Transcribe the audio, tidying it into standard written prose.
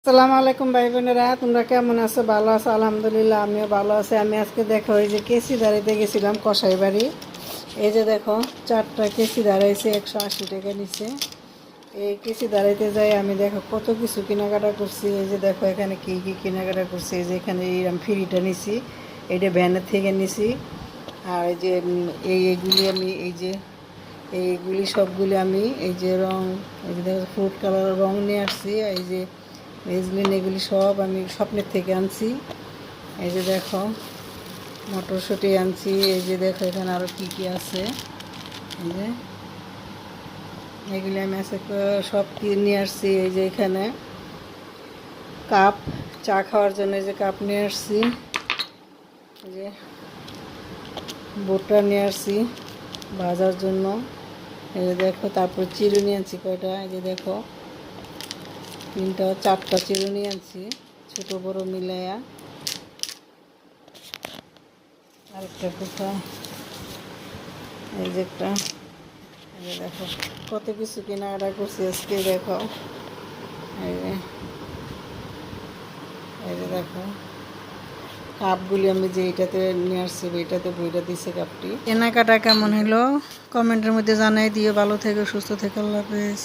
আসসালামু আলাইকুম ভাই বোনেরা, তোমরা কেমন আছো? ভালো আছো? আলহামদুলিল্লাহ, আমিও ভালো আছি। আমি আজকে দেখো এই যে কেসি দাঁড়াইতে গেছিলাম কসাই বাড়ি। এই যে দেখো 4টা কেসি দাঁড়াইছে, 180 টাকা নিচ্ছে। এই কেসি দাঁড়াইতে যাই আমি দেখো কত কিছু কেনাকাটা করছি। এই যে দেখো এখানে কী কী কেনাকাটা করছি। এই যে এখানে এই আমি ফ্রিটা নিছি, এইটা ভ্যানের থেকে নিছি। আর এই যে এইগুলি আমি এইগুলি সবগুলি আমি এই যে রং, এই যে দেখো ফ্রুট কালারের রং নিয়ে আসছি। এই যে ভেজলিন এগুলি সব আমি স্বপ্নের থেকে আনছি। এই যে দেখো মটরশুঁটি আনছি। এই যে দেখো এখানে আরও কী কী আছে। এই যে এগুলি আমি আজকে সব নিয়ে আসছি। এই যে এখানে কাপ, চা খাওয়ার জন্য এই যে কাপ নিয়ে আসছি। এই যে বোটটা নিয়ে আসছি ভাজার জন্য। এই যে দেখো তারপর চিরুনি আনছি কয়টা। এই যে দেখো 4টা চিরুনি আনছি, ছোটো বড় মিলাইয়া। আরেকটা কোথায়, এই যে একটা। এই যে দেখো কত কিছু কেনাকাটা করছি আজকে। দেখো এই যে এই যে দেখো কাপগুলি আমি যে এইটাতে নিয়ে আসছি, এইটাতে বইটা দিচ্ছে কাপটি। কেনাকাটা কেমন হলো কমেন্টের মধ্যে জানাই দিও। ভালো থেকো, সুস্থ থেকো, আল্লাহ হাফেজ।